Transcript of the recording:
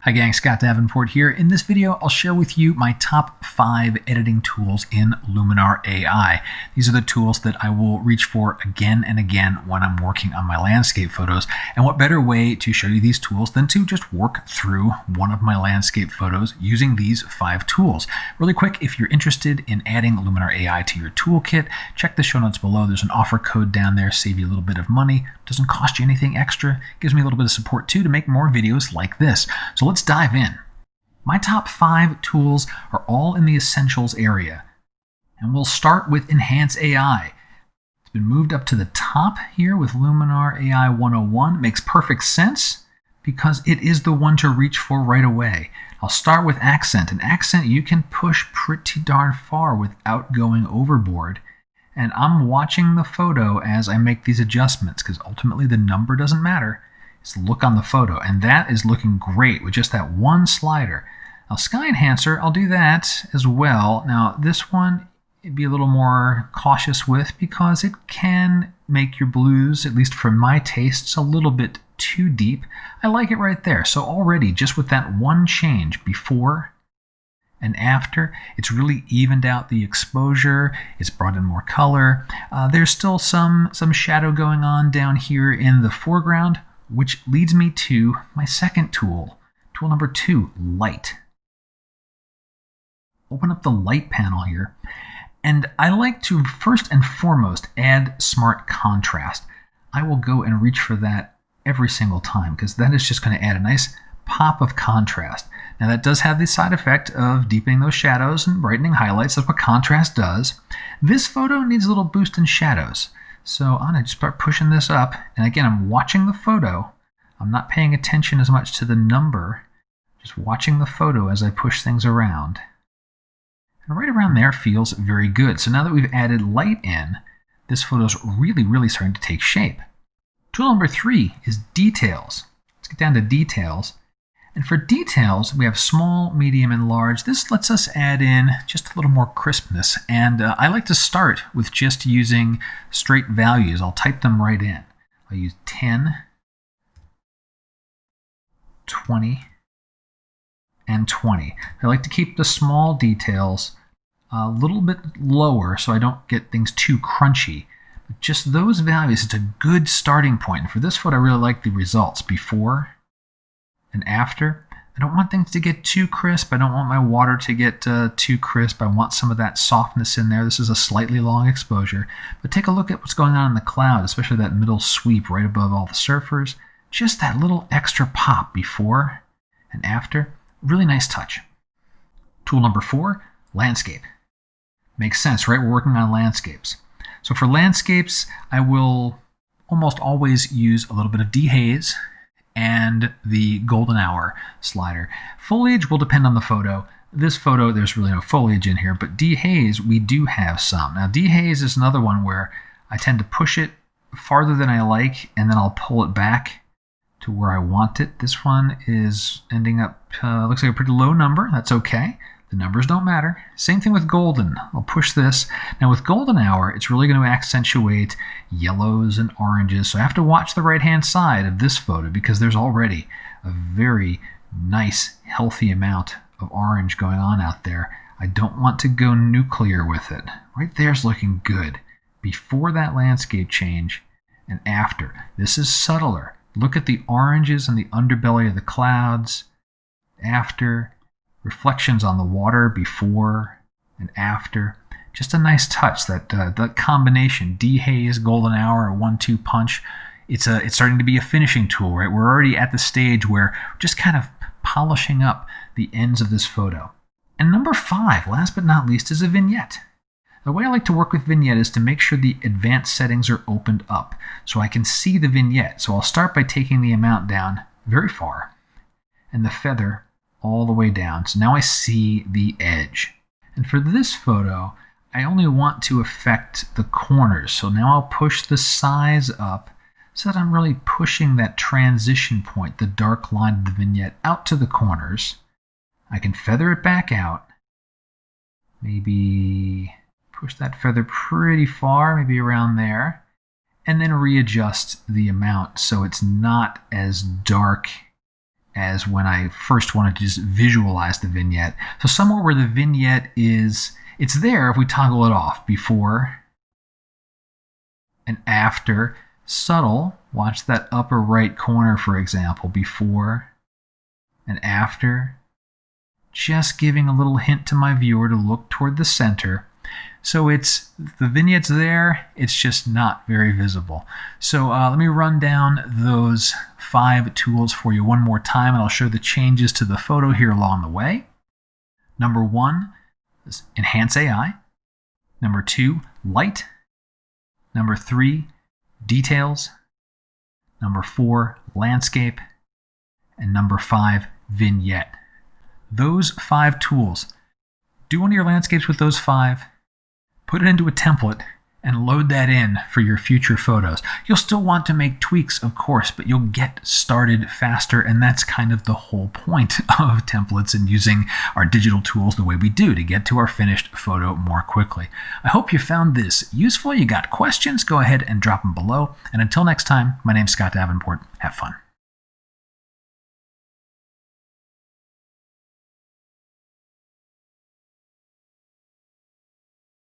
Hi gang, Scott Davenport here. In this video, I'll share with you my top 5 editing tools in Luminar AI. These are the tools that I will reach for again and again when I'm working on my landscape photos. And what better way to show you these tools than to just work through one of my landscape photos using these 5 tools. Really quick, if you're interested in adding Luminar AI to your toolkit, check the show notes below. There's an offer code down there, save you a little bit of money. Doesn't cost you anything extra. Gives me a little bit of support too to make more videos like this. So let's dive in. My top 5 tools are all in the essentials area. And we'll start with Enhance AI. It's been moved up to the top here with Luminar AI 101. It makes perfect sense because it is the one to reach for right away. I'll start with accent. An accent you can push pretty darn far without going overboard. And I'm watching the photo as I make these adjustments because ultimately the number doesn't matter. It's the look on the photo, and that is looking great with just that one slider. Now, Sky Enhancer, I'll do that as well. Now, this one, it'd be a little more cautious with because it can make your blues, at least for my tastes, a little bit too deep. I like it right there. So already, just with that one change before and after, it's really evened out the exposure. It's brought in more color. There's still some shadow going on down here in the foreground, which leads me to my second tool. Tool number 2, light. Open up the light panel here. And I like to first and foremost add smart contrast. I will go and reach for that every single time because that is just going to add a nice pop of contrast. Now that does have the side effect of deepening those shadows and brightening highlights. That's what contrast does. This photo needs a little boost in shadows. So I'm going to start pushing this up. And again, I'm watching the photo. I'm not paying attention as much to the number. Just watching the photo as I push things around. And right around there feels very good. So now that we've added light in, this photo's really starting to take shape. Tool number 3 is details. Let's get down to details. And for details, we have small, medium, and large. This lets us add in just a little more crispness. And I like to start with just using straight values. I'll type them right in. I'll use 10, 20, and 20. I like to keep the small details a little bit lower so I don't get things too crunchy. But just those values, it's a good starting point. And for this photo, I really like the results before and after. I don't want things to get too crisp. I don't want my water to get too crisp. I want some of that softness in there. This is a slightly long exposure. But take a look at what's going on in the cloud, especially that middle sweep right above all the surfers. Just that little extra pop before and after. Really nice touch. Tool number 4, landscape. Makes sense, right? We're working on landscapes. So for landscapes, I will almost always use a little bit of dehaze and the golden hour slider. Foliage will depend on the photo. This photo, there's really no foliage in here, but dehaze, we do have some. Now dehaze is another one where I tend to push it farther than I like, and then I'll pull it back to where I want it. This one is ending up, looks like a pretty low number. That's okay. The numbers don't matter. Same thing with golden. I'll push this. Now with golden hour, it's really going to accentuate yellows and oranges. So I have to watch the right-hand side of this photo because there's already a very nice, healthy amount of orange going on out there. I don't want to go nuclear with it. Right there's looking good. Before that landscape change and after. This is subtler. Look at the oranges in the underbelly of the clouds. After. Reflections on the water before and after. Just a nice touch, that combination, dehaze, golden hour, 1-2 punch. It's starting to be a finishing tool, right? We're already at the stage where we're just kind of polishing up the ends of this photo. And number 5, last but not least, is a vignette. The way I like to work with vignette is to make sure the advanced settings are opened up so I can see the vignette. So I'll start by taking the amount down very far and the feather all the way down. So now I see the edge. And for this photo, I only want to affect the corners. So now I'll push the size up so that I'm really pushing that transition point, the dark line of the vignette, out to the corners. I can feather it back out. Maybe push that feather pretty far, maybe around there. And then readjust the amount so it's not as dark as when I first wanted to just visualize the vignette. So somewhere where the vignette is, it's there if we toggle it off, before and after. Subtle, watch that upper right corner, for example, before and after, just giving a little hint to my viewer to look toward the center. So it's, the vignette's there, it's just not very visible. So let me run down those 5 tools for you one more time, and I'll show the changes to the photo here along the way. Number 1 is Enhance AI. Number 2, Light. Number 3, Details. Number 4, Landscape. And number 5, Vignette. Those 5 tools. Do one of your landscapes with those 5. Put it into a template and load that in for your future photos. You'll still want to make tweaks, of course, but you'll get started faster, and that's kind of the whole point of templates and using our digital tools the way we do to get to our finished photo more quickly. I hope you found this useful. You got questions? Go ahead and drop them below. And until next time, my name's Scott Davenport. Have fun.